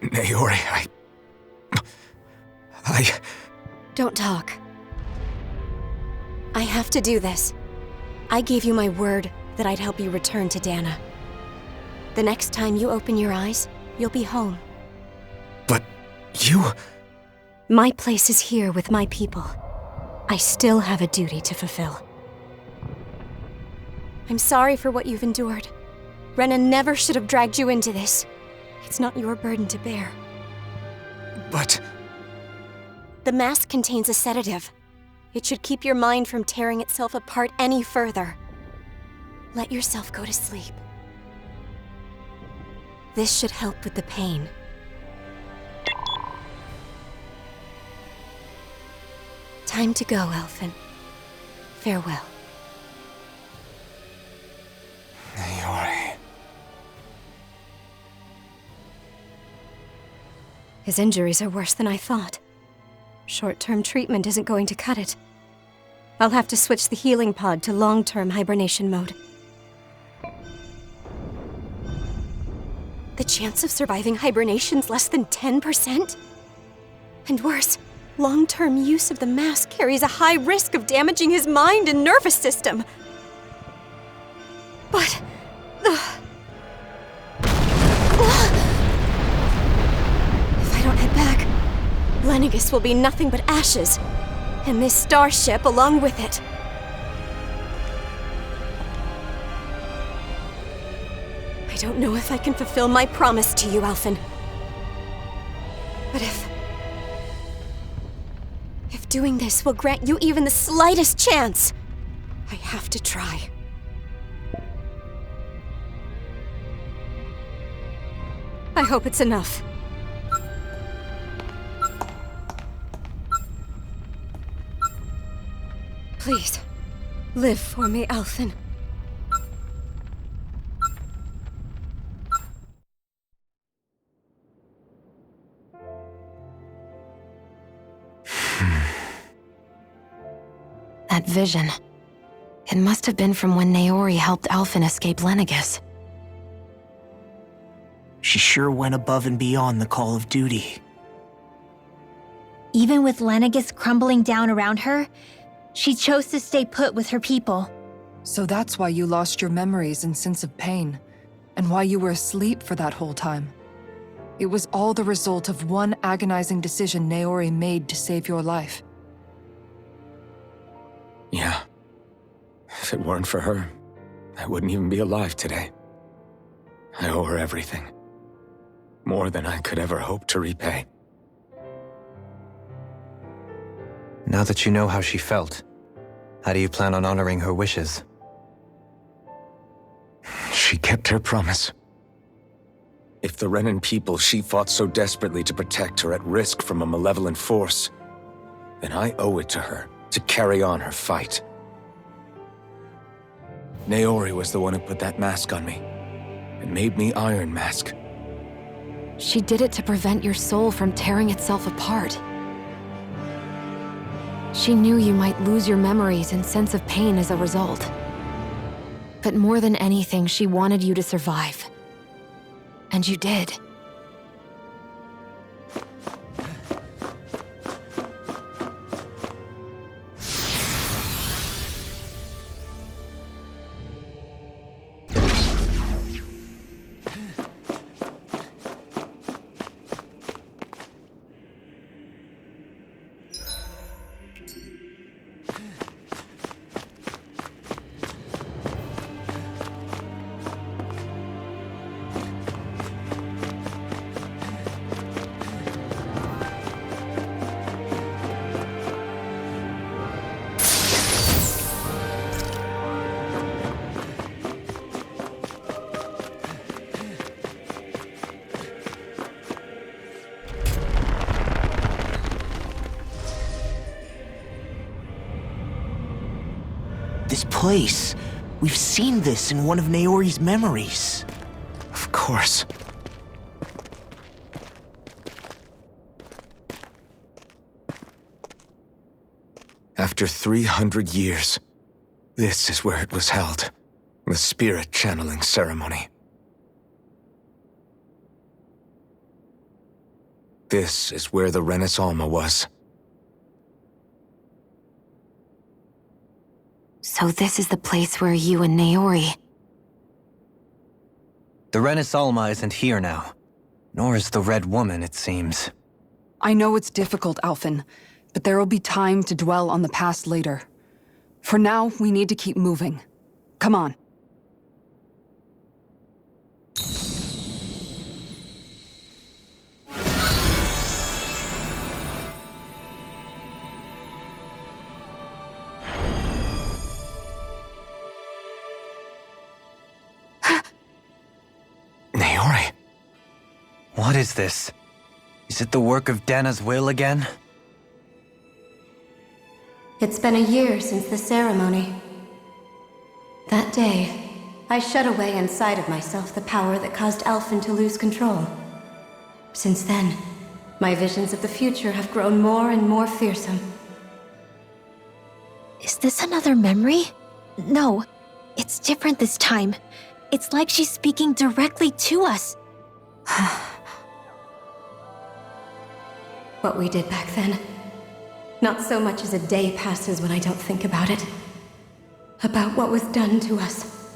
Naori, I... Don't talk. I have to do this. I gave you my word that I'd help you return to Dana. The next time you open your eyes, you'll be home. But you... My place is here with my people. I still have a duty to fulfill. I'm sorry for what you've endured. Renan never should have dragged you into this. It's not your burden to bear. But... The mask contains a sedative. It should keep your mind from tearing itself apart any further. Let yourself go to sleep. This should help with the pain. Time to go, Alphen. Farewell. Naori... His injuries are worse than I thought. Short-term treatment isn't going to cut it. I'll have to switch the healing pod to long-term hibernation mode. The chance of surviving hibernation's less than 10%? And worse, long-term use of the mask carries a high risk of damaging his mind and nervous system. But... If I don't head back, Lenegis will be nothing but ashes, and this starship along with it. I don't know if I can fulfill my promise to you, Alphen. But if doing this will grant you even the slightest chance, I have to try. I hope it's enough. Please, live for me, Alphen. That vision. It must have been from when Naori helped Alphen escape Lenegis. She sure went above and beyond the call of duty. Even with Lenegis crumbling down around her, she chose to stay put with her people. So that's why you lost your memories and sense of pain, and why you were asleep for that whole time. It was all the result of one agonizing decision Naori made to save your life. Yeah. If it weren't for her, I wouldn't even be alive today. I owe her everything. More than I could ever hope to repay. Now that you know how she felt, how do you plan on honoring her wishes? She kept her promise. If the Renan people she fought so desperately to protect are at risk from a malevolent force, then I owe it to her to carry on her fight. Naori was the one who put that mask on me, and made me Iron Mask. She did it to prevent your soul from tearing itself apart. She knew you might lose your memories and sense of pain as a result. But more than anything, she wanted you to survive. And you did. This place. We've seen this in one of Naori's memories. Of course. After 300 years, this is where it was held. The spirit channeling ceremony. This is where the Renis Alma was. So this is the place where you and Naori... The Renis Alma isn't here now. Nor is the Red Woman, it seems. I know it's difficult, Alphen, but there will be time to dwell on the past later. For now, we need to keep moving. Come on. Naori? What is this? Is it the work of Dana's will again? It's been a year since the ceremony. That day, I shut away inside of myself the power that caused Alphen to lose control. Since then, my visions of the future have grown more and more fearsome. Is this another memory? No, it's different this time. It's like she's speaking directly to us. What we did back then. Not so much as a day passes when I don't think about it. About what was done to us.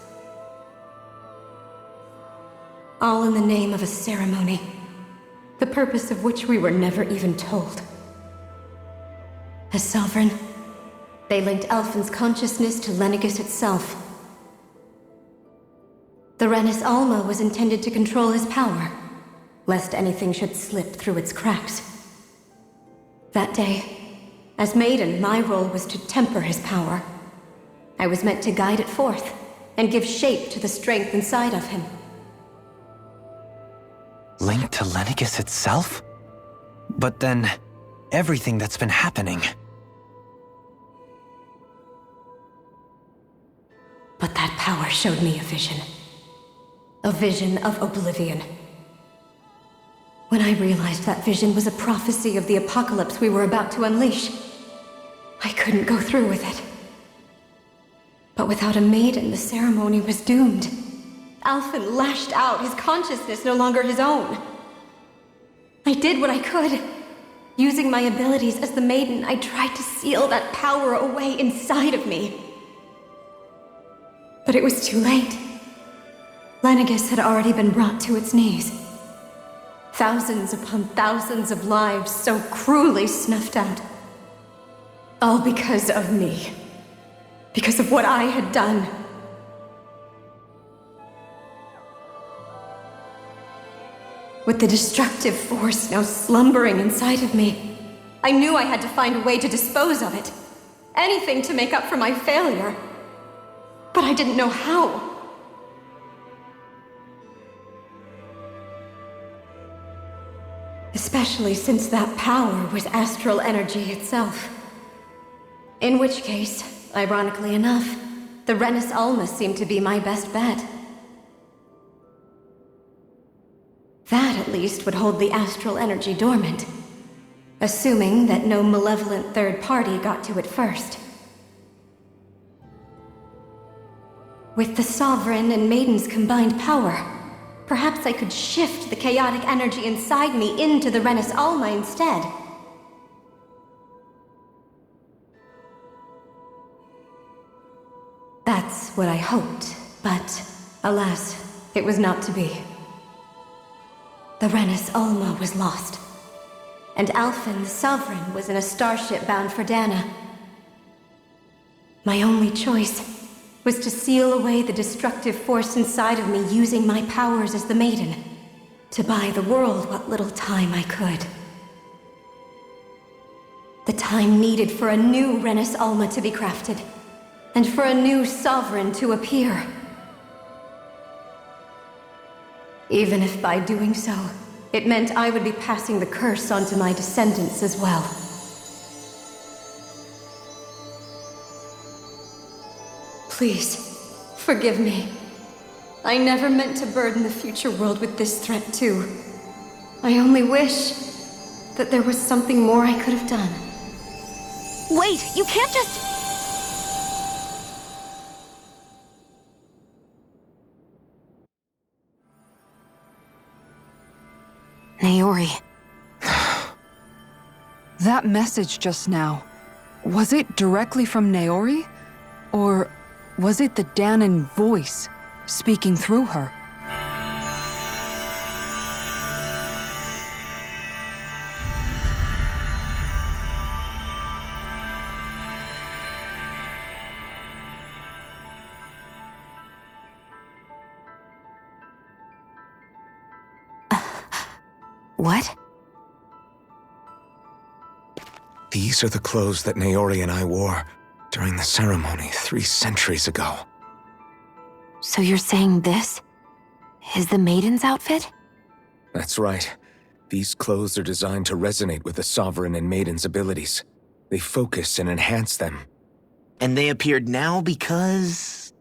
All in the name of a ceremony. The purpose of which we were never even told. As Sovereign, they linked Alphen's consciousness to Lenegis itself. The Renis Alma was intended to control his power, lest anything should slip through its cracks. That day, as Maiden, my role was to temper his power. I was meant to guide it forth, and give shape to the strength inside of him. Linked to Lenegis itself? But then, everything that's been happening... But that power showed me a vision. A vision of oblivion. When I realized that vision was a prophecy of the apocalypse we were about to unleash, I couldn't go through with it. But without a maiden, the ceremony was doomed. Alphen lashed out, his consciousness no longer his own. I did what I could. Using my abilities as the maiden, I tried to seal that power away inside of me. But it was too late. Lenegis had already been brought to its knees. Thousands upon thousands of lives so cruelly snuffed out. All because of me. Because of what I had done. With the destructive force now slumbering inside of me, I knew I had to find a way to dispose of it. Anything to make up for my failure. But I didn't know how. Especially since that power was astral energy itself. In which case, ironically enough, the Renis Alma seemed to be my best bet. That, at least, would hold the astral energy dormant. Assuming that no malevolent third party got to it first. With the Sovereign and Maiden's combined power, perhaps I could shift the chaotic energy inside me into the Renis Alma instead. That's what I hoped, but alas, it was not to be. The Renis Alma was lost, and Alphen, the Sovereign, was in a starship bound for Dana. My only choice was to seal away the destructive force inside of me using my powers as the Maiden, to buy the world what little time I could. The time needed for a new Renis Alma to be crafted, and for a new Sovereign to appear. Even if by doing so, it meant I would be passing the curse on to my descendants as well. Please, forgive me. I never meant to burden the future world with this threat too. I only wish that there was something more I could have done. Wait, you can't just... Naori. That message just now, was it directly from Naori? Or was it the Dahnan voice speaking through her? What? These are the clothes that Naori and I wore during the ceremony 3 centuries ago. So you're saying this is the maiden's outfit? That's right. These clothes are designed to resonate with the Sovereign and Maiden's abilities. They focus and enhance them. And they appeared now because...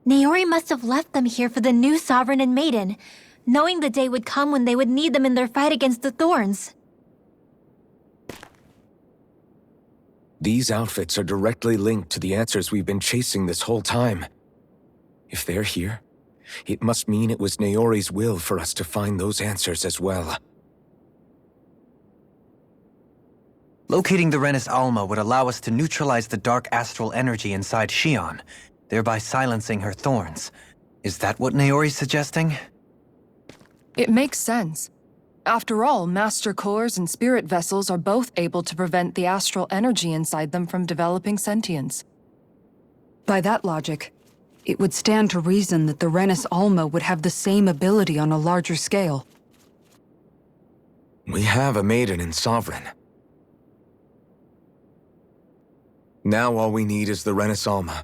Naori must have left them here for the new Sovereign and Maiden, knowing the day would come when they would need them in their fight against the Thorns. These outfits are directly linked to the answers we've been chasing this whole time. If they're here, it must mean it was Naori's will for us to find those answers as well. Locating the Renis Alma would allow us to neutralize the dark astral energy inside Shion, thereby silencing her thorns. Is that what Naori's suggesting? It makes sense. After all, Master Cores and Spirit Vessels are both able to prevent the astral energy inside them from developing sentience. By that logic, it would stand to reason that the Renis Alma would have the same ability on a larger scale. We have a Maiden and Sovereign. Now all we need is the Renis Alma,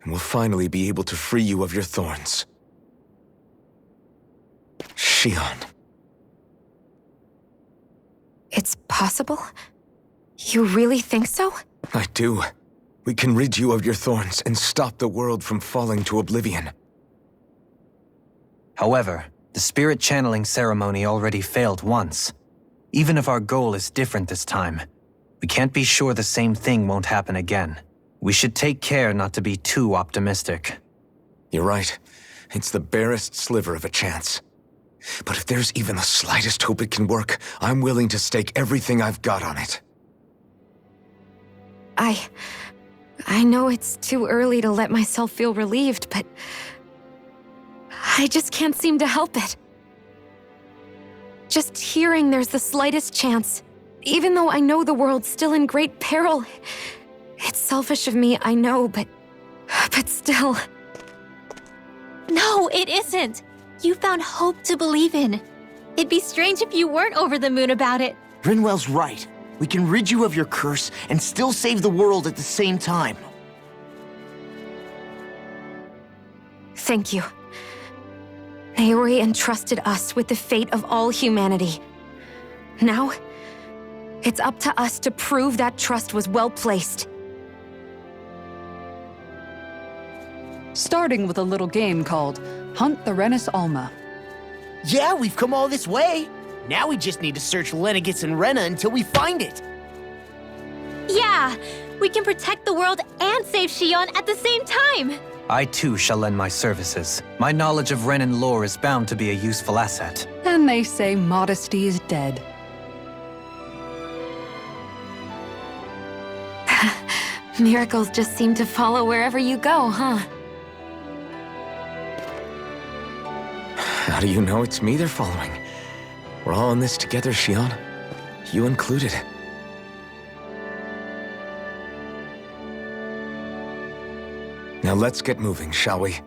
and we'll finally be able to free you of your thorns. Shion. It's possible? You really think so? I do. We can rid you of your thorns and stop the world from falling to oblivion. However, the spirit channeling ceremony already failed once. Even if our goal is different this time, we can't be sure the same thing won't happen again. We should take care not to be too optimistic. You're right. It's the barest sliver of a chance. But if there's even the slightest hope it can work, I'm willing to stake everything I've got on it. I know it's too early to let myself feel relieved, but I just can't seem to help it. Just hearing there's the slightest chance, even though I know the world's still in great peril. It's selfish of me, I know, but still. No, it isn't. You found hope to believe in. It'd be strange if you weren't over the moon about it. Rinwell's right. We can rid you of your curse and still save the world at the same time. Thank you. Naori entrusted us with the fate of all humanity. Now, it's up to us to prove that trust was well placed. Starting with a little game called Hunt the Renis Alma. Yeah, we've come all this way. Now we just need to search Lenegis and Rena until we find it. Yeah, we can protect the world and save Shion at the same time. I too shall lend my services. My knowledge of Renan lore is bound to be a useful asset. And they say modesty is dead. Miracles just seem to follow wherever you go, huh? How do you know it's me they're following? We're all in this together, Shion. You included. Now let's get moving, shall we?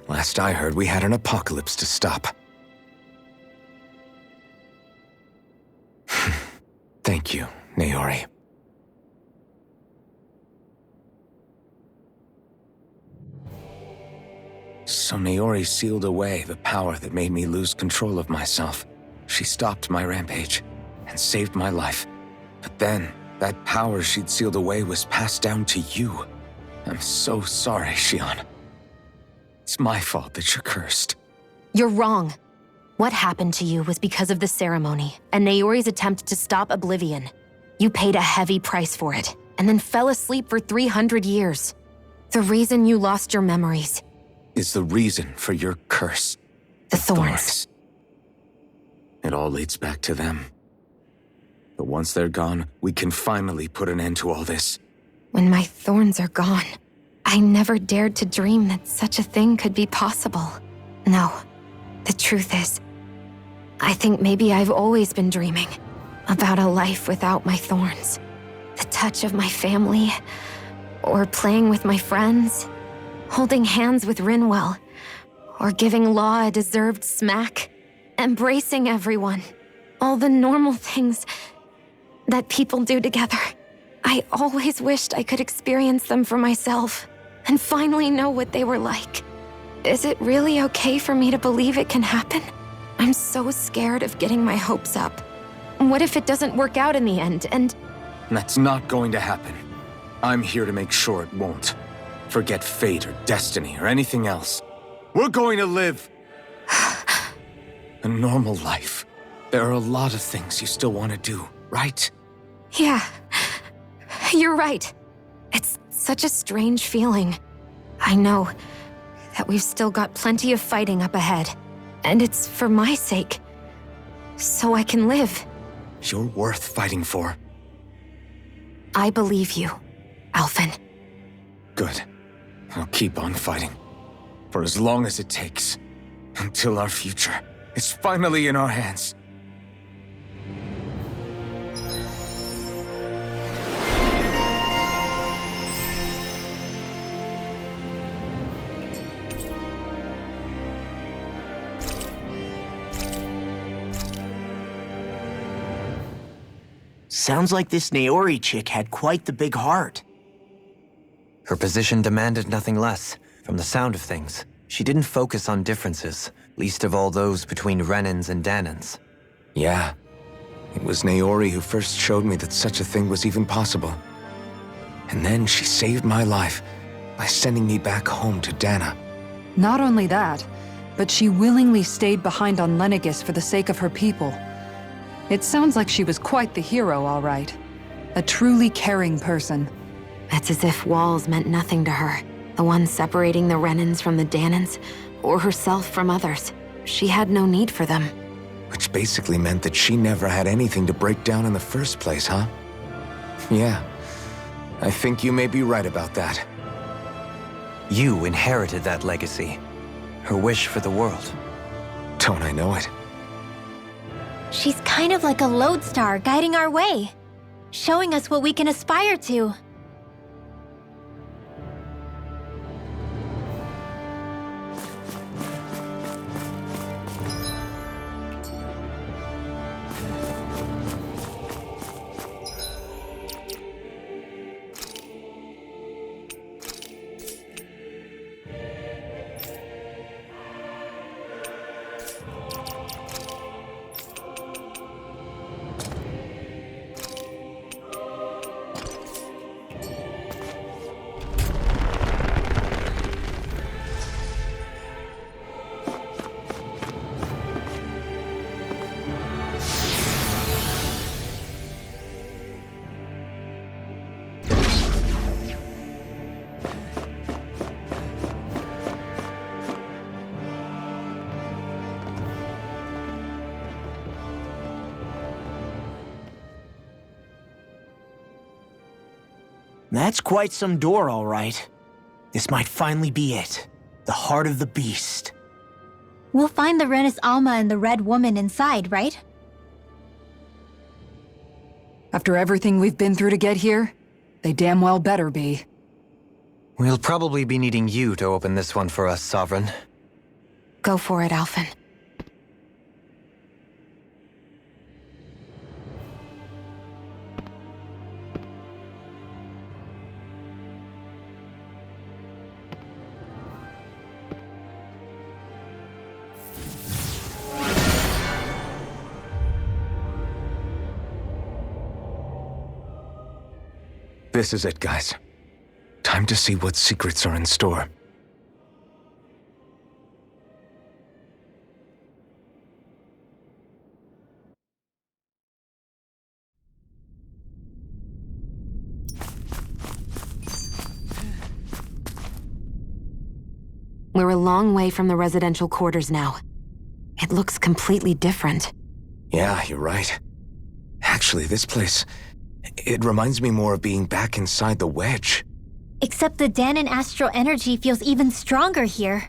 Last I heard, we had an apocalypse to stop. Thank you, Naori. So Naori sealed away the power that made me lose control of myself. She stopped my rampage and saved my life. But then, that power she'd sealed away was passed down to you. I'm so sorry, Shion. It's my fault that you're cursed. You're wrong. What happened to you was because of the ceremony and Naori's attempt to stop Oblivion. You paid a heavy price for it, and then fell asleep for 300 years. The reason you lost your memories Is the reason for your curse. the thorns. It all leads back to them. But once they're gone, we can finally put an end to all this. When my thorns are gone, I never dared to dream that such a thing could be possible. No, the truth is, I think maybe I've always been dreaming about a life without my thorns. The touch of my family, or playing with my friends, holding hands with Rinwell, or giving Law a deserved smack, embracing everyone. All the normal things that people do together. I always wished I could experience them for myself and finally know what they were like. Is it really okay for me to believe it can happen? I'm so scared of getting my hopes up. What if it doesn't work out in the end, and... That's not going to happen. I'm here to make sure it won't. Forget fate or destiny or anything else. We're going to live a normal life. There are a lot of things you still want to do, right? Yeah, you're right. It's such a strange feeling. I know that we've still got plenty of fighting up ahead, and it's for my sake, so I can live. You're worth fighting for. I believe you, Alphen. Good. I'll keep on fighting. For as long as it takes. Until our future is finally in our hands. Sounds like this Naori chick had quite the big heart. Her position demanded nothing less. From the sound of things, she didn't focus on differences, least of all those between Renans and Danans. Yeah. It was Naori who first showed me that such a thing was even possible. And then she saved my life by sending me back home to Dana. Not only that, but she willingly stayed behind on Lenegis for the sake of her people. It sounds like she was quite the hero, all right. A truly caring person. It's as if walls meant nothing to her. The ones separating the Renans from the Danans, or herself from others. She had no need for them. Which basically meant that she never had anything to break down in the first place, huh? Yeah. I think you may be right about that. You inherited that legacy. Her wish for the world. Don't I know it? She's kind of like a lodestar guiding our way, showing us what we can aspire to. That's quite some door, all right. This might finally be it. The heart of the beast. We'll find the Renis Alma and the Red Woman inside, right? After everything we've been through to get here, they damn well better be. We'll probably be needing you to open this one for us, Sovereign. Go for it, Alphen. This is it, guys. Time to see what secrets are in store. We're a long way from the residential quarters now. It looks completely different. Yeah, you're right. Actually, this place... it reminds me more of being back inside the Wedge. Except the Danan astral energy feels even stronger here.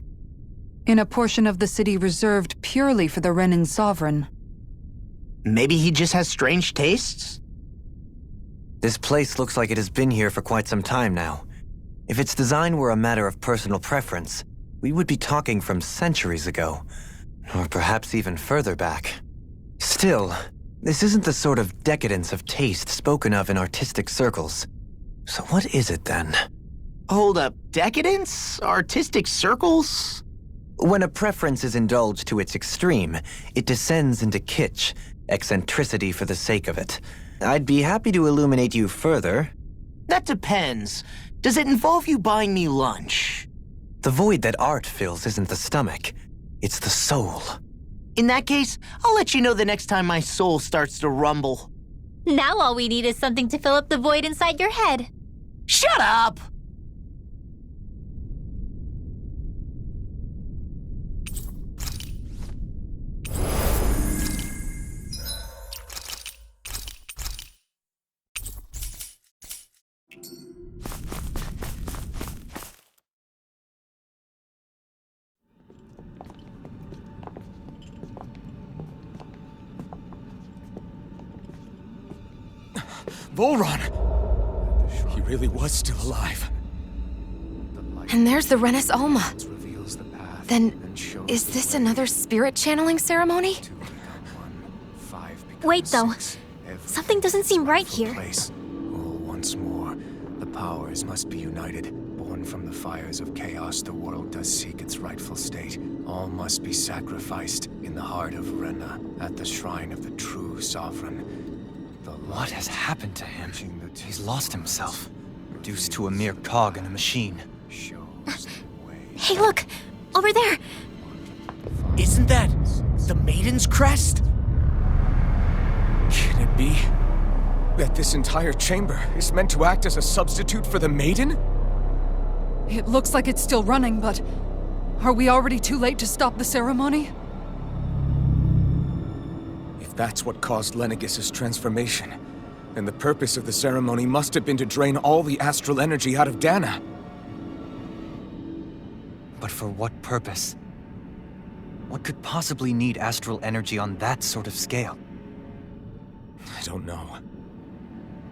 In a portion of the city reserved purely for the Renan Sovereign. Maybe he just has strange tastes? This place looks like it has been here for quite some time now. If its design were a matter of personal preference, we would be talking from centuries ago. Or perhaps even further back. Still, this isn't the sort of decadence of taste spoken of in artistic circles. So what is it then? Hold up, decadence? Artistic circles? When a preference is indulged to its extreme, it descends into kitsch, eccentricity for the sake of it. I'd be happy to illuminate you further. That depends. Does it involve you buying me lunch? The void that art fills isn't the stomach, it's the soul. In that case, I'll let you know the next time my soul starts to rumble. Now all we need is something to fill up the void inside your head. Shut up! Volron! He really was still alive. And there's the Renis Alma. Then, is this another spirit channeling ceremony? Wait, though. Something doesn't seem right here. All once more. The powers must be united. Born from the fires of chaos, the world does seek its rightful state. All must be sacrificed in the heart of Rena, at the shrine of the true sovereign. What has happened to him? He's lost himself, reduced to a mere cog in a machine. Hey, look! Over there! Isn't that the Maiden's crest? Can it be that this entire chamber is meant to act as a substitute for the Maiden? It looks like it's still running, but... are we already too late to stop the ceremony? If that's what caused Lenegis' transformation, then the purpose of the ceremony must have been to drain all the astral energy out of Dana. But for what purpose? What could possibly need astral energy on that sort of scale? I don't know.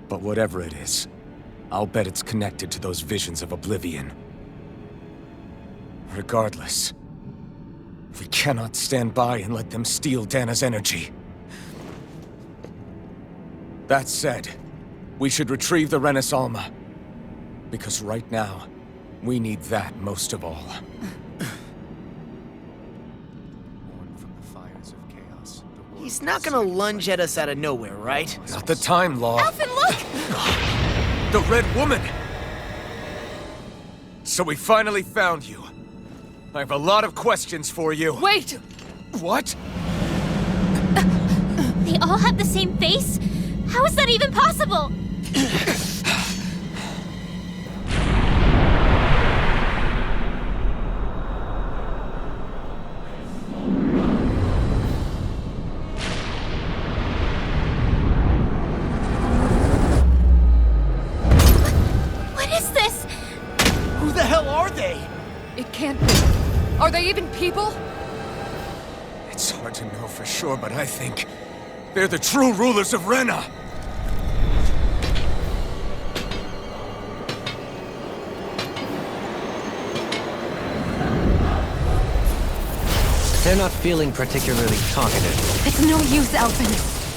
But whatever it is, I'll bet it's connected to those visions of oblivion. Regardless, we cannot stand by and let them steal Dana's energy. That said, we should retrieve the Renis Alma. Because right now, we need that most of all. Born from the fires of chaos, the world He's not gonna lunge at us out of nowhere, right? Not the time, Law. Alphen, look! The Red Woman! So we finally found you. I have a lot of questions for you. Wait! What? They all have the same face? How is that even possible? What is this? Who the hell are they? It can't be. Are they even people? It's hard to know for sure, but I think they're the true rulers of Rena. They're not feeling particularly talkative. It's no use, Alphen.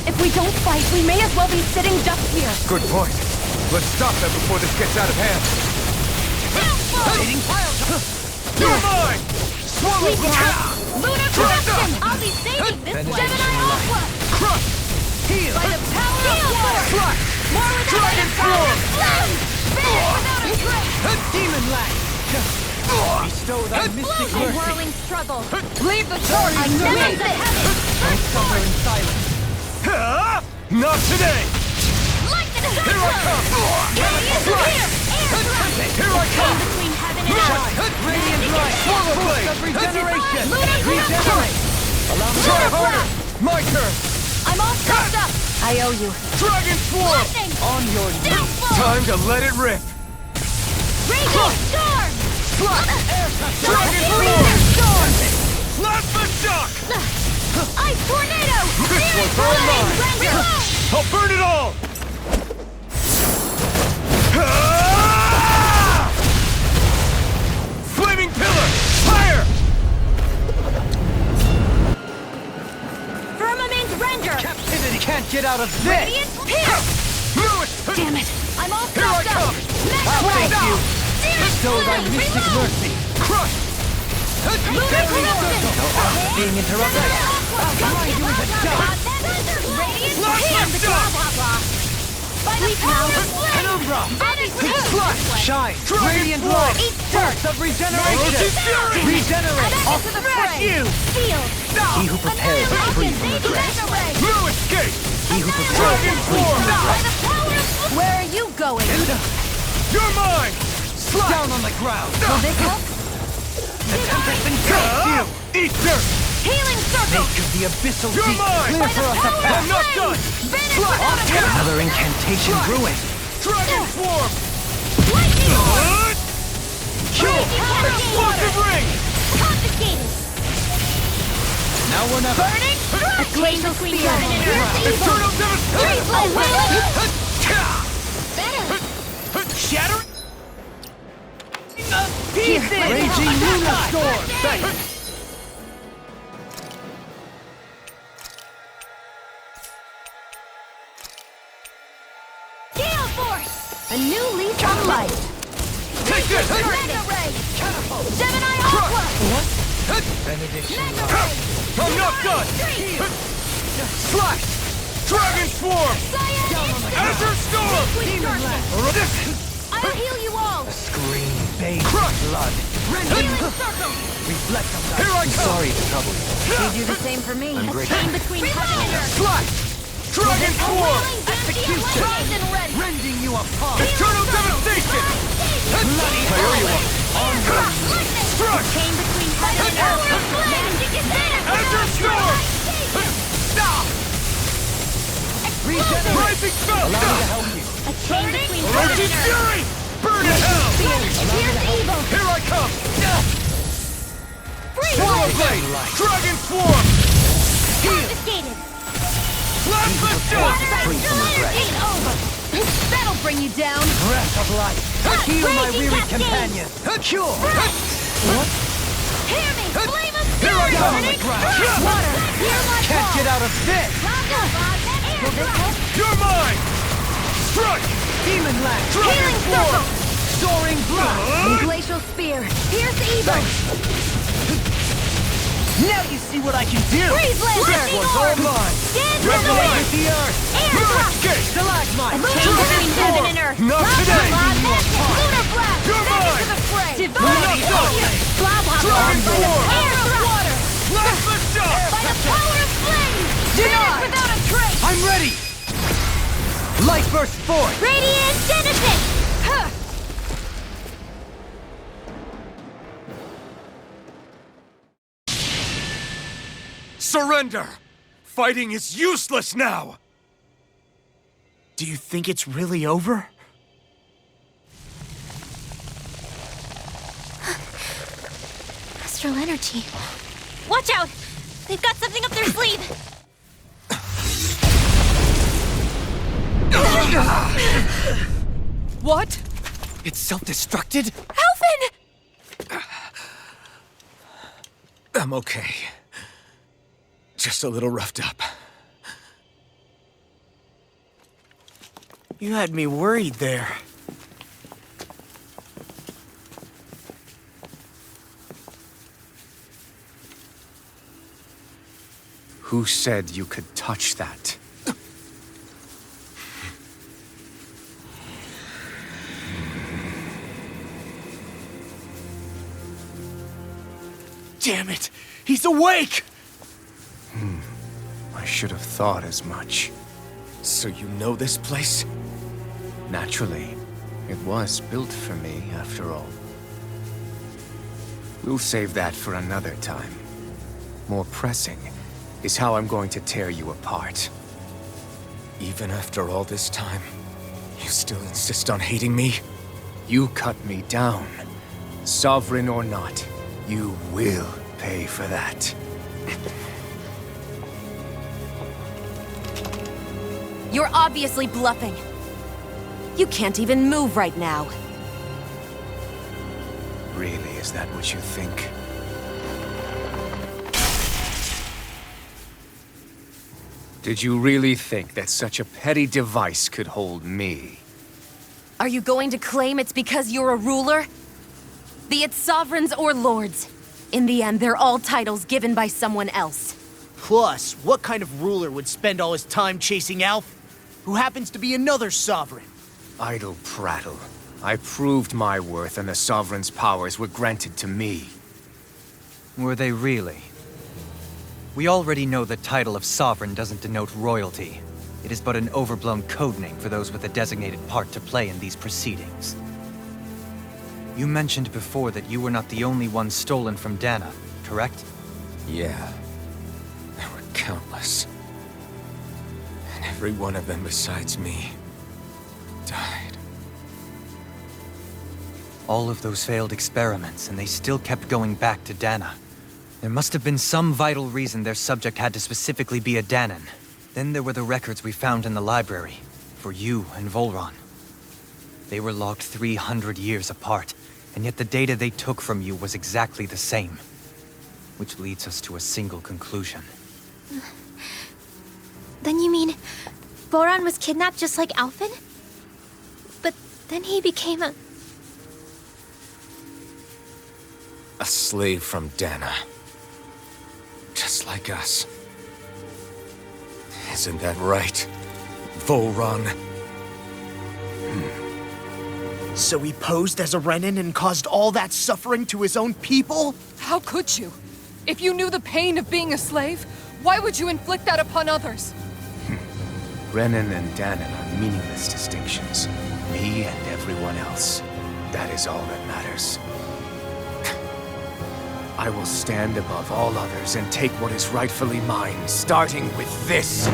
If we don't fight, we may as well be sitting ducks here. Good point. Let's stop them before this gets out of hand. You're mine! Swallow the Lunar corruption! I'll be saving this one! Gemini Aqua! Crush! Heal! By the power of water! Crush! More without Dragon a power! form! Flame! Finish without a trace! Demon light! Bestow thy mystic A mercy. whirling struggle! Leave the charge! I never said heaven! Don't suffer in silence. Not today! Like the Here I come! Here! Air thrust! Here I come! Between heaven and earth! Radiant light! Swallow blade! Of regeneration! Lunar Regenerate! Allow me Try to harder! My turn! I'm all stopped up! I owe you. Dragon Swarm! On your knees! Time to let it rip! Raging storm! Dragon Swarm! Plasma Shock! Ice tornado! This one's all mine! I'll burn it all! Ah! Flaming Pillar! Fire! Firmament render! Captivity can't get out of this! Radiant pierce! Damn it! I'm all Here I stuffed up! come! Mega Thank ray! you! Demon Bestow thy flame! mystic Reload! mercy! Crush! Lunar corruption! Being interrupted! I'll grind you into dust! Radiant Plasma pierce! Shock! By the power of flame! Penumbra! Flash! Shine! Dragon Radiant Swarm! light! Eat Burst of regeneration! Roach's Fury! Regenerate! I'll I'll smash smash you! Field! He who prepares is free from regret. No escape! He who prepares Dragon is free from Swarm! By the power of flame! Where are you going? You're mine! Down on the ground! Will this help? The tempest engulfs you! Eat dirt! Healing circle! Make of the abyssal You're deep mine! clear for us to I'm pass! not done! Vanish without a trace! Another incantation ruined. Dragon Swarm! Lightning orb! Explosive ring! Confiscated! Now or never! Burning strike! Glacial spear! Eternal devastation! Shatter! Raging Lunar Storm! Gale force! A new leaf on life! Take this! Mega ray! Gemini Aqua! Benediction. Mega ray! I'm not done! Slash! Dragon Swarm! Azure Storm! I'll heal you all! Scream, bathe Crush! blood. Healing circle! Reflect on thy Here I come! Sorry to trouble you. They do the same for me. I'm A grateful. chain between heaven and earth. Slash! Dragon Swarm! Execution! Rise and ready! rending you apart. Eternal devastation! Bloody I owe you one! Lightning! Struck! Chain between heaven and earth! Magic is there! Azure Storm! Explosive! Rising Spell! Allow me to help you. A chain between heaven Roach's and earth! Fury! Burn in hell! Here's evil! Here I come! Free Swallow Blade! Dragon Swarm! Confiscated! Plasma Shock! It's over! That'll bring you down! Breath of life. Heal my Raging weary cascade. companion. Cure. Hear me! Flame of Here I fury! come! Burning Ground. strike! Water! Hear my Can't call! get out of this. Will this help? You're mine! Strike! Demon Land. Dragon Healing Swarm! circle! Soaring blood. Glacial spear! Pierce evil! Now you see what I can do. Freeze laser! This one's all mine. Stand to the Resonate with wind! the earth. Air No drop! escape! Stalagmite. Chain between heaven and earth! Not Plasma today. blast! Lunar blast! You're Back mine. into the fray! We're not done. Blah blah blah! Dragon By the Swarm. power of water! Plasma Shock! By the power of flame! Vanish without a trace! I'm ready. Light burst forth. Radiant Genesis! Huh. Surrender! Fighting is useless now! Do you think it's really over? Astral energy. Watch out! They've got something up their sleeve! What? It's self-destructed? Alphen! I'm okay. Just a little roughed up. You had me worried there. Who said you could touch that? Damn it! He's awake! I should have thought as much. So you know this place? Naturally, it was built for me, after all. We'll save that for another time. More pressing is how I'm going to tear you apart. Even after all this time, you still insist on hating me? You cut me down. Sovereign or not, you will pay for that. You're obviously bluffing. You can't even move right now. Really, is that what you think? Did you really think that such a petty device could hold me? Are you going to claim it's because you're a ruler? Be it sovereigns or lords. In the end, they're all titles given by someone else. Plus, what kind of ruler would spend all his time chasing Alf, who happens to be another sovereign? Idle prattle. I proved my worth and the Sovereign's powers were granted to me. Were they really? We already know the title of Sovereign doesn't denote royalty. It is but an overblown codename for those with a designated part to play in these proceedings. You mentioned before that you were not the only one stolen from Dana, correct? Yeah. There were countless. And every one of them besides me died. All of those failed experiments, and they still kept going back to Dana. There must have been some vital reason their subject had to specifically be a Danan. Then there were the records we found in the library, for you and Volron. They were logged 300 years apart, and yet the data they took from you was exactly the same. Which leads us to a single conclusion. Then you mean Voron was kidnapped just like Alphen? But then he became a slave from Dana. Just like us. Isn't that right, Volron? So he posed as a Renan and caused all that suffering to his own people? How could you? If you knew the pain of being a slave, why would you inflict that upon others? Renan and Danan are meaningless distinctions. Me and everyone else. That is all that matters. I will stand above all others and take what is rightfully mine, starting with this.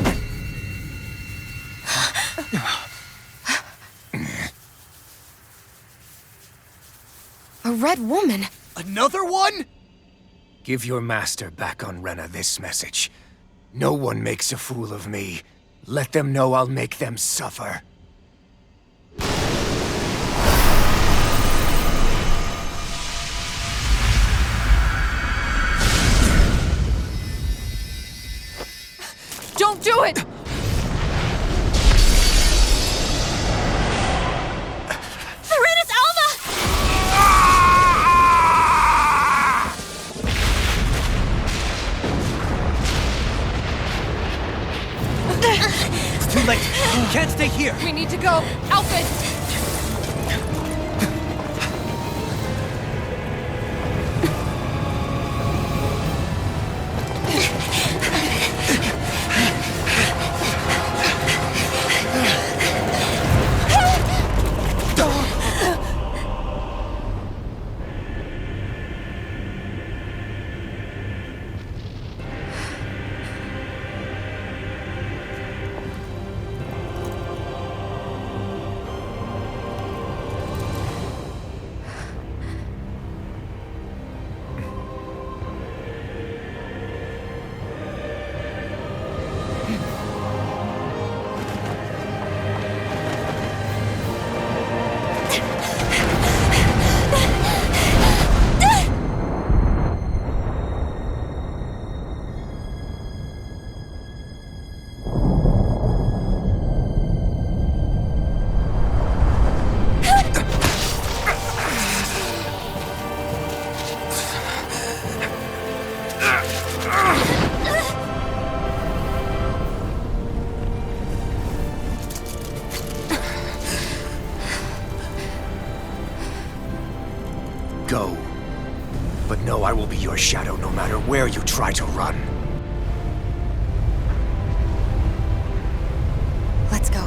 A red woman? Another one? Give your master back on Rena this message. No one makes a fool of me. Let them know I'll make them suffer. Don't do it! Serenus Alva! It's too late! You can't stay here! We need to go! Alphen! Go. But know I will be your shadow no matter where you try to run. Let's go.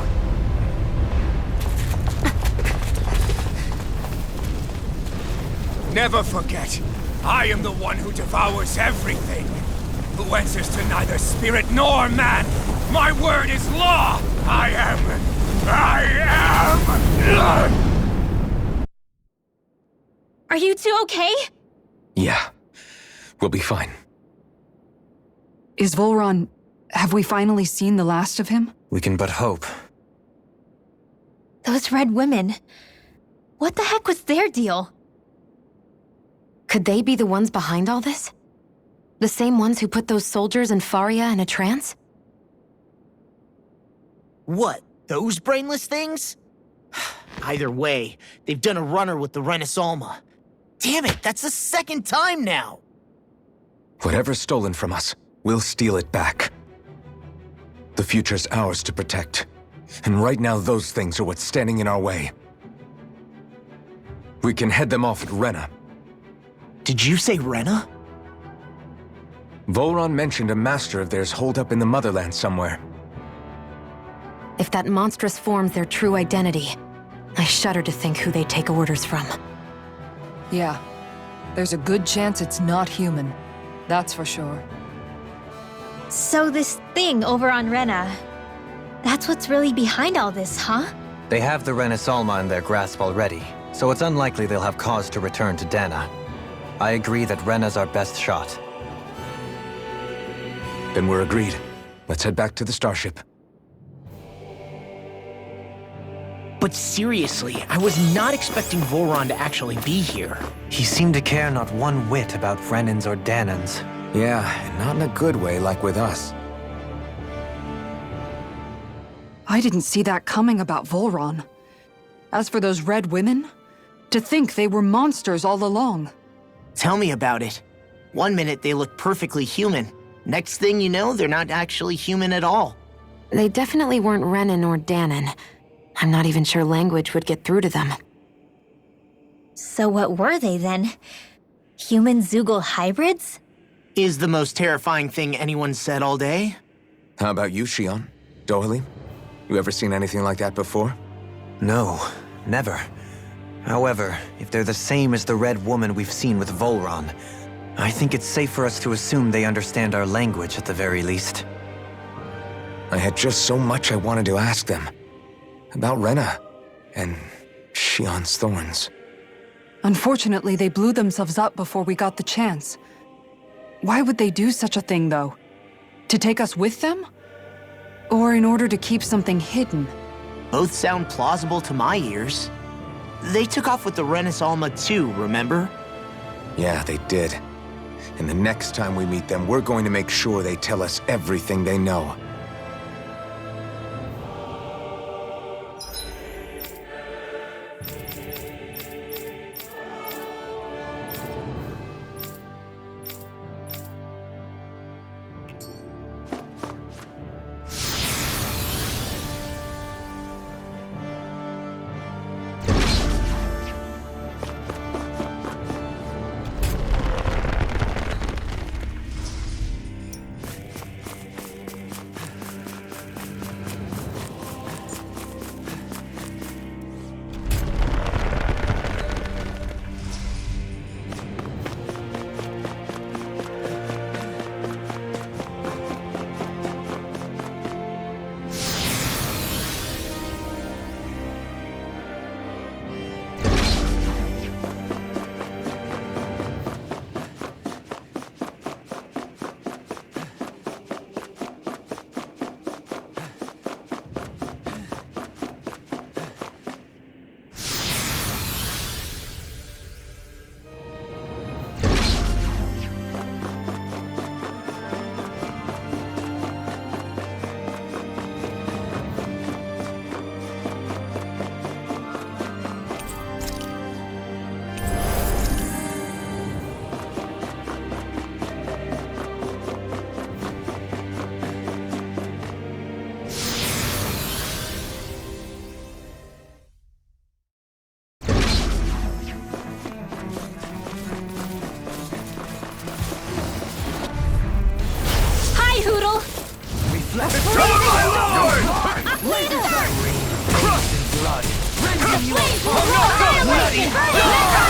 Never forget, I am the one who devours everything. Who answers to neither spirit nor man. My word is law! I am... Are you two okay? Yeah. We'll be fine. Is Volron... Have we finally seen the last of him? We can but hope. Those red women. What the heck was their deal? Could they be the ones behind all this? The same ones who put those soldiers in Faria in a trance? What? Those brainless things? Either way, they've done a runner with the Renaissalma. Damn it, that's the second time now! Whatever's stolen from us, we'll steal it back. The future's ours to protect. And right now, those things are what's standing in our way. We can head them off at Rena. Did you say Rena? Volron mentioned a master of theirs holed up in the motherland somewhere. If that monstrous form's their true identity, I shudder to think who they take orders from. Yeah. There's a good chance it's not human. That's for sure. So this thing over on Rena, that's what's really behind all this, huh? They have the Renaissalma in their grasp already, so it's unlikely they'll have cause to return to Dana. I agree that Rena's our best shot. Then we're agreed. Let's head back to the starship. But seriously, I was not expecting Volron to actually be here. He seemed to care not one whit about Renans or Danans. Yeah, and not in a good way like with us. I didn't see that coming about Volron. As for those red women, to think they were monsters all along. Tell me about it. One minute they look perfectly human. Next thing you know, they're not actually human at all. They definitely weren't Renan or Danan. I'm not even sure language would get through to them. So what were they then? Human Zoogle hybrids? Is the most terrifying thing anyone said all day? How about you, Shion? Dohalim? You ever seen anything like that before? No, never. However, if they're the same as the Red Woman we've seen with Volron, I think it's safe for us to assume they understand our language at the very least. I had just so much I wanted to ask them. About Rena, and Shion's thorns. Unfortunately, they blew themselves up before we got the chance. Why would they do such a thing, though? To take us with them? Or in order to keep something hidden? Both sound plausible to my ears. They took off with the Renaissalma too, remember? Yeah, they did. And the next time we meet them, we're going to make sure they tell us everything they know.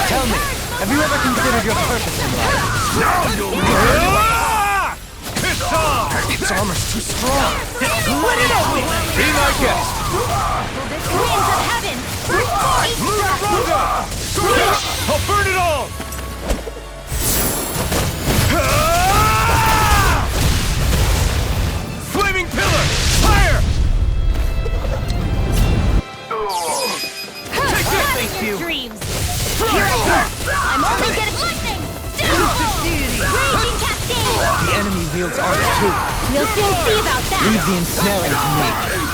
Tell me, have you ever considered your purpose in life? Piss off! Its armor's too strong. Let it open! Be my guest. Winds of heaven! I'll burn it all! Flaming pillar! Fire! Take this, thank you! Dreams! Here I go! I'm only getting lightning! Raging cascade! The enemy wields armor too. We'll soon see about that! Leave the ensnaring to me.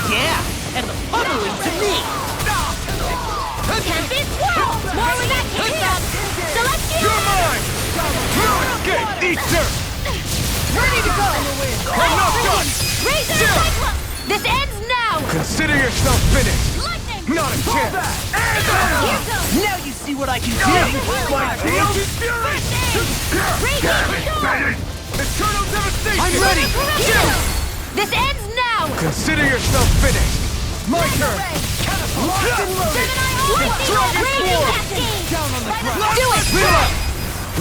Yeah, and the pummeling to me! Can't be swallowed! More where that came from! Celestial! You're mine! No escape! Eat dirt! Ready to go! I'm not done! Razor Cyclops! This ends now! Consider yourself finished! Lightning! Not a chance! Here goes! Now you see what I can do! My field is fury! Eternal devastation! I'm ready! Here goes! This ends now! Consider yourself finished! My turn! Do it!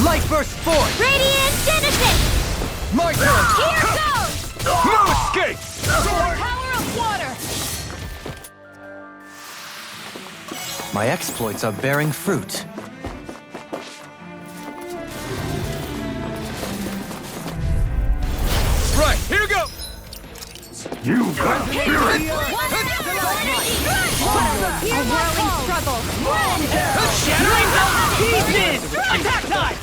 Light burst forth! Radiant Genesis! My turn! Here goes! No escape! Power of water! My exploits are bearing fruit. Right, here we go! You got spirit! A whirling struggle! Shattering to pieces! Attack time!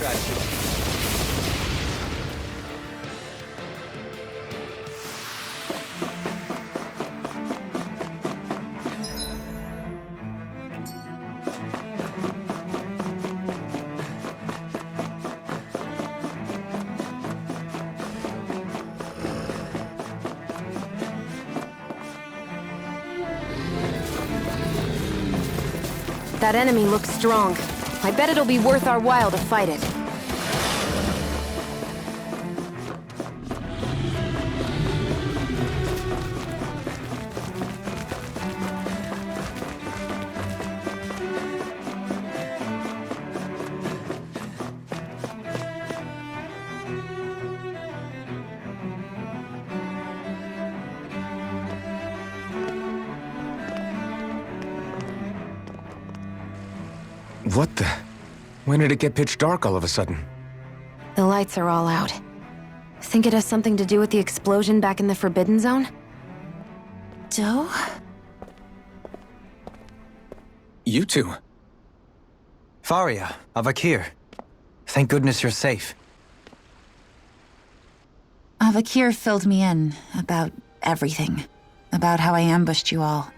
That enemy looks strong. I bet it'll be worth our while to fight it. What the? When did it get pitch dark all of a sudden? The lights are all out. Think it has something to do with the explosion back in the Forbidden Zone? Doe? You two. Faria, Avakir. Thank goodness you're safe. Avakir filled me in about everything. About how I ambushed you all.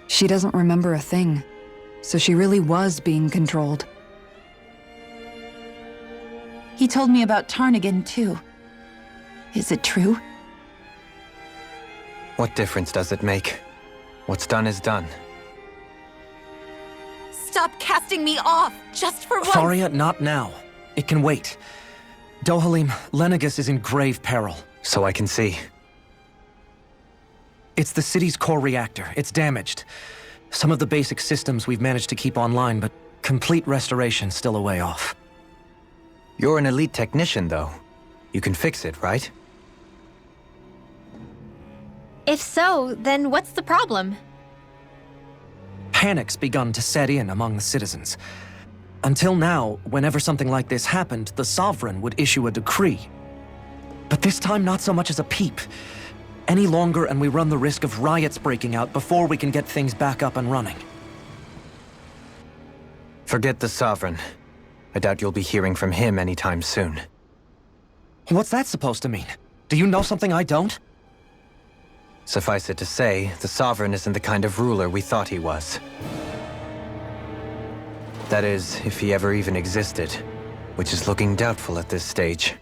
She doesn't remember a thing, so she really was being controlled. He told me about Tarnigan, too. Is it true? What difference does it make? What's done is done. Stop casting me off, just for once! Faria, not now. It can wait. Dohalim, Lenegis is in grave peril. So I can see. It's the city's core reactor. It's damaged. Some of the basic systems we've managed to keep online, but complete restoration's still a way off. You're an elite technician, though. You can fix it, right? If so, then what's the problem? Panic's begun to set in among the citizens. Until now, whenever something like this happened, the Sovereign would issue a decree. But this time, not so much as a peep. Any longer and we run the risk of riots breaking out before we can get things back up and running. Forget the Sovereign. I doubt you'll be hearing from him anytime soon. What's that supposed to mean? Do you know something I don't? Suffice it to say, the Sovereign isn't the kind of ruler we thought he was. That is, if he ever even existed, which is looking doubtful at this stage.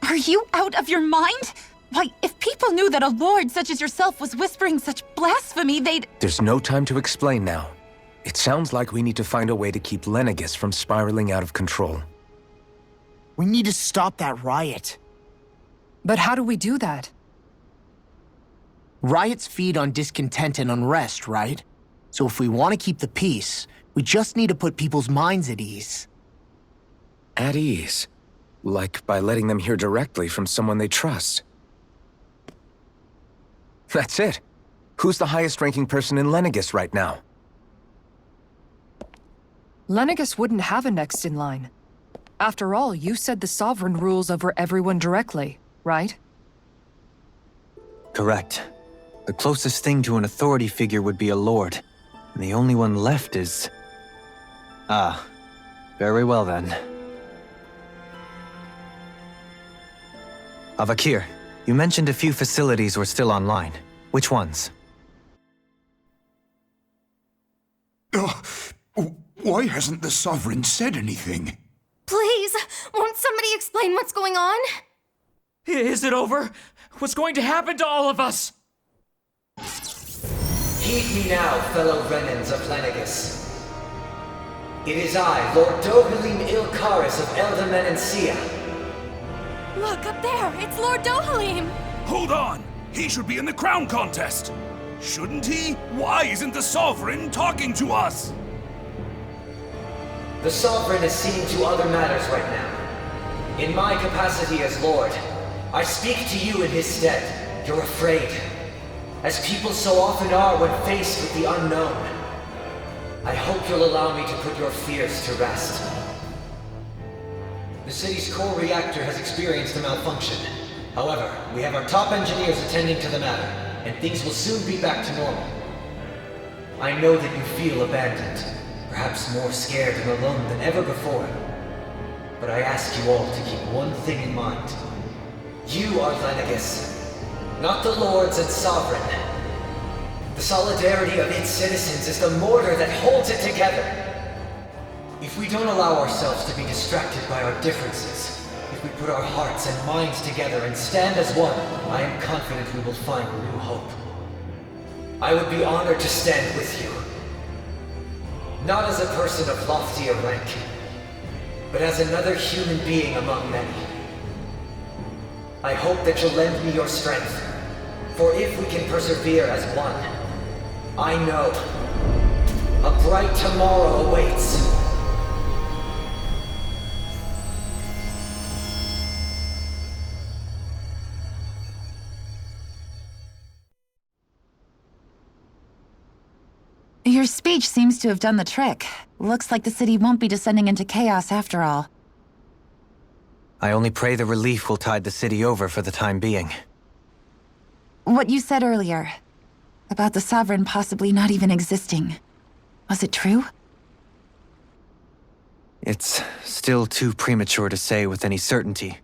Are you out of your mind? Why, if people knew that a lord such as yourself was whispering such blasphemy, they'd— There's no time to explain now. It sounds like we need to find a way to keep Lenegis from spiraling out of control. We need to stop that riot. But how do we do that? Riots feed on discontent and unrest, right? So if we want to keep the peace, we just need to put people's minds at ease. At ease? Like by letting them hear directly from someone they trust. That's it. Who's the highest-ranking person in Lenegis right now? Lenegis wouldn't have a next in line. After all, you said the Sovereign rules over everyone directly, right? Correct. The closest thing to an authority figure would be a lord, and the only one left is... Ah, very well then. Avakir, you mentioned a few facilities were still online. Which ones? Why hasn't the Sovereign said anything? Please, won't somebody explain what's going on? Is it over? What's going to happen to all of us? Heed me now, fellow Renans of Lenegis. It is I, Lord Dohalim Ilkaris of Elda Menancia. Look, up there! It's Lord Dohalim! Hold on! He should be in the crown contest! Shouldn't he? Why isn't the Sovereign talking to us? The Sovereign is seeing to other matters right now. In my capacity as Lord, I speak to you in his stead. You're afraid. As people so often are when faced with the unknown. I hope you'll allow me to put your fears to rest. The city's core reactor has experienced a malfunction. However, we have our top engineers attending to the matter, and things will soon be back to normal. I know that you feel abandoned, perhaps more scared and alone than ever before. But I ask you all to keep one thing in mind. You are Lenegis, not the Lords and Sovereign. The solidarity of its citizens is the mortar that holds it together. If we don't allow ourselves to be distracted by our differences, if we put our hearts and minds together and stand as one, I am confident we will find new hope. I would be honored to stand with you. Not as a person of loftier rank, but as another human being among many. I hope that you'll lend me your strength, for if we can persevere as one, I know a bright tomorrow awaits. Your speech seems to have done the trick. Looks like the city won't be descending into chaos after all. I only pray the relief will tide the city over for the time being. What you said earlier, about the Sovereign possibly not even existing, was it true? It's still too premature to say with any certainty,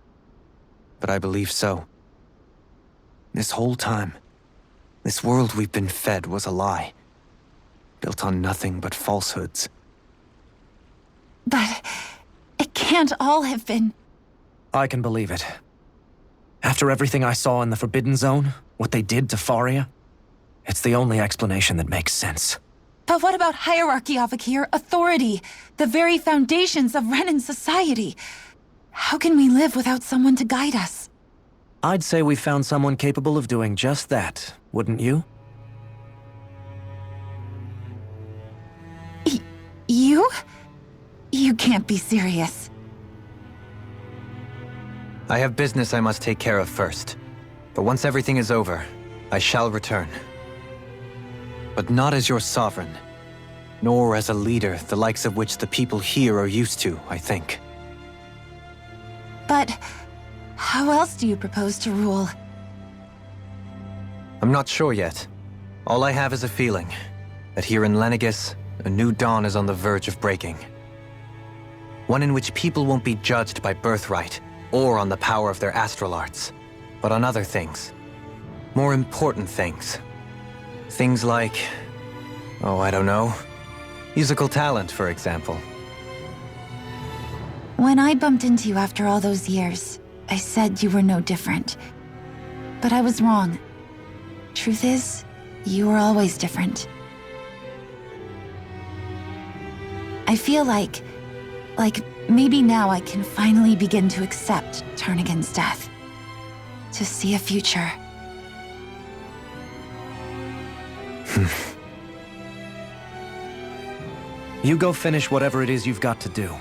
but I believe so. This whole time, this world we've been fed was a lie, built on nothing but falsehoods. But it can't all have been... I can believe it. After everything I saw in the Forbidden Zone, what they did to Faria, it's the only explanation that makes sense. But what about hierarchy, Avakir? Authority? The very foundations of Renan society? How can we live without someone to guide us? I'd say we found someone capable of doing just that, wouldn't you? You? You can't be serious. I have business I must take care of first. But once everything is over, I shall return. But not as your sovereign, nor as a leader the likes of which the people here are used to, I think. But how else do you propose to rule? I'm not sure yet. All I have is a feeling that here in Lenegis, a new dawn is on the verge of breaking. One in which people won't be judged by birthright or on the power of their astral arts, but on other things. More important things. Things like, oh, I don't know, musical talent, for example. When I bumped into you after all those years, I said you were no different. But I was wrong. Truth is, you were always different. I feel like maybe now I can finally begin to accept Turnagain's death. To see a future. You go finish whatever it is you've got to do.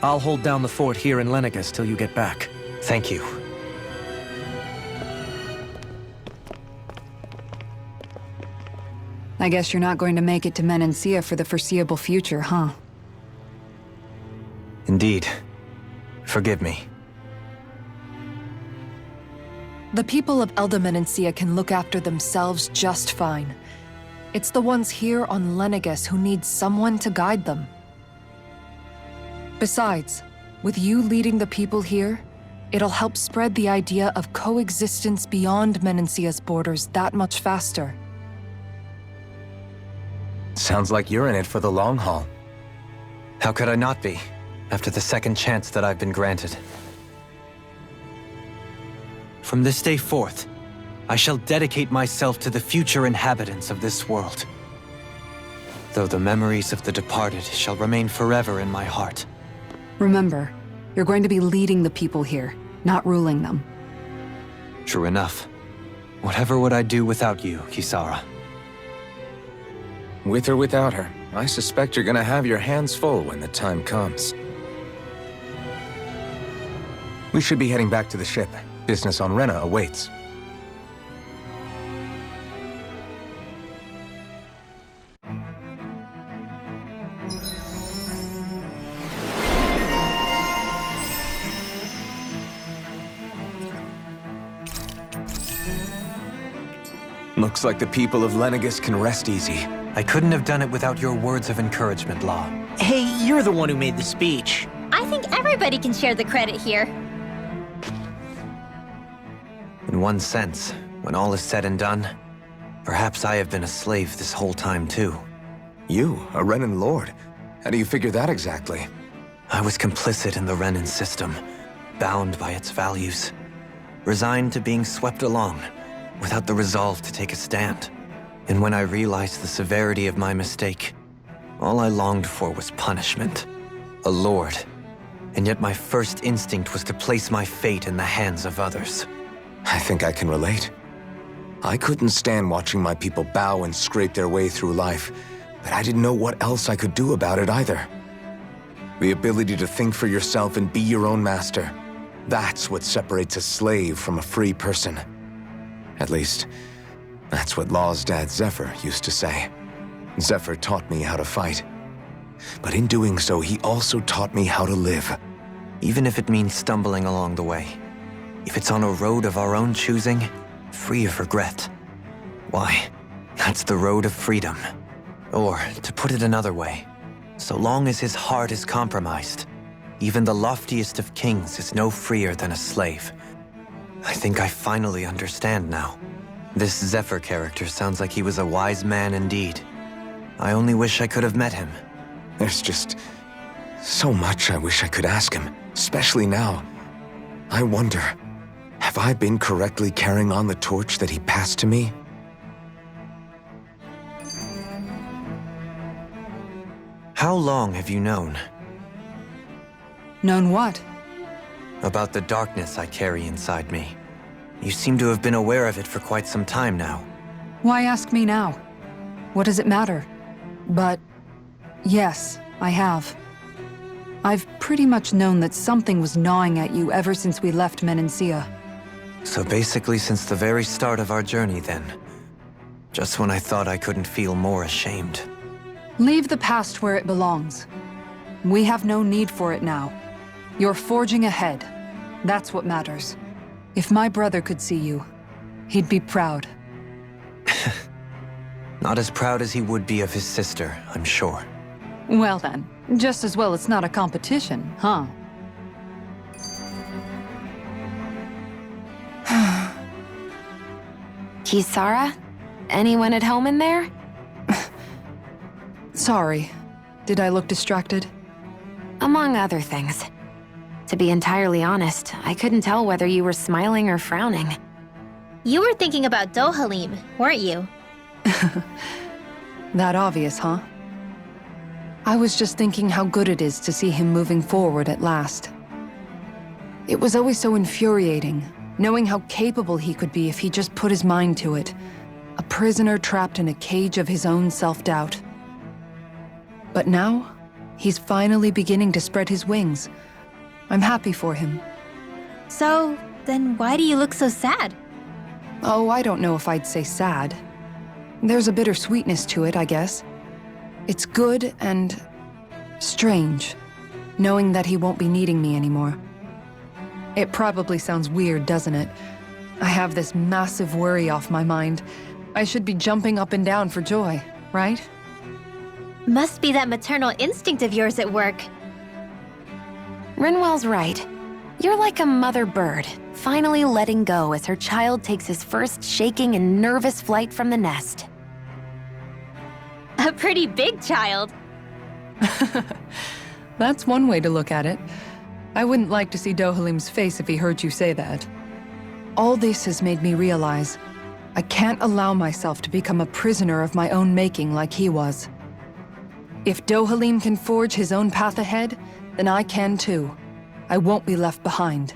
I'll hold down the fort here in Lenegus till you get back. Thank you. I guess you're not going to make it to Menancia for the foreseeable future, huh? Indeed. Forgive me. The people of Elda Menancia can look after themselves just fine. It's the ones here on Lenegus who need someone to guide them. Besides, with you leading the people here, it'll help spread the idea of coexistence beyond Menancia's borders that much faster. Sounds like you're in it for the long haul. How could I not be, after the second chance that I've been granted? From this day forth, I shall dedicate myself to the future inhabitants of this world. Though the memories of the departed shall remain forever in my heart. Remember, you're going to be leading the people here, not ruling them. True enough. Whatever would I do without you, Kisara? With or without her, I suspect you're gonna have your hands full when the time comes. We should be heading back to the ship. Business on Rena awaits. Looks like the people of Lenegus can rest easy. I couldn't have done it without your words of encouragement, Law. Hey, you're the one who made the speech. I think everybody can share the credit here. In one sense, when all is said and done, perhaps I have been a slave this whole time too. You, a Renan Lord? How do you figure that exactly? I was complicit in the Renan system, bound by its values, resigned to being swept along, without the resolve to take a stand. And when I realized the severity of my mistake, all I longed for was punishment. A lord. And yet my first instinct was to place my fate in the hands of others. I think I can relate. I couldn't stand watching my people bow and scrape their way through life, but I didn't know what else I could do about it either. The ability to think for yourself and be your own master, that's what separates a slave from a free person. At least, that's what Law's dad Zephyr used to say. Zephyr taught me how to fight. But in doing so, he also taught me how to live. Even if it means stumbling along the way. If it's on a road of our own choosing, free of regret. Why, that's the road of freedom. Or, to put it another way, so long as his heart is compromised, even the loftiest of kings is no freer than a slave. I think I finally understand now. This Zephyr character sounds like he was a wise man indeed. I only wish I could have met him. There's just so much I wish I could ask him, especially now. I wonder, have I been correctly carrying on the torch that he passed to me? How long have you known? Known what? About the darkness I carry inside me. You seem to have been aware of it for quite some time now. Why ask me now? What does it matter? But yes, I have. I've pretty much known that something was gnawing at you ever since we left Menancia. So basically since the very start of our journey then. Just when I thought I couldn't feel more ashamed. Leave the past where it belongs. We have no need for it now. You're forging ahead. That's what matters. If my brother could see you, he'd be proud. Not as proud as he would be of his sister, I'm sure. Well then, just as well it's not a competition, huh? Kisara? Anyone at home in there? Sorry. Did I look distracted? Among other things. To be entirely honest, I couldn't tell whether you were smiling or frowning. You were thinking about Dohalim, weren't you? That obvious, huh? I was just thinking how good it is to see him moving forward at last. It was always so infuriating, knowing how capable he could be if he just put his mind to it. A prisoner trapped in a cage of his own self-doubt. But now, He's finally beginning to spread his wings. I'm happy for him. So, then why do you look so sad? Oh, I don't know if I'd say sad. There's a bittersweetness to it, I guess. It's good and strange, knowing that he won't be needing me anymore. It probably sounds weird, doesn't it? I have this massive worry off my mind. I should be jumping up and down for joy, right? Must be that maternal instinct of yours at work. Rinwell's right. You're like a mother bird, finally letting go as her child takes his first shaking and nervous flight from the nest. A pretty big child. That's one way to look at it. I wouldn't like to see Dohalim's face if he heard you say that. All this has made me realize I can't allow myself to become a prisoner of my own making like he was. If Dohalim can forge his own path ahead, then I can too. I won't be left behind.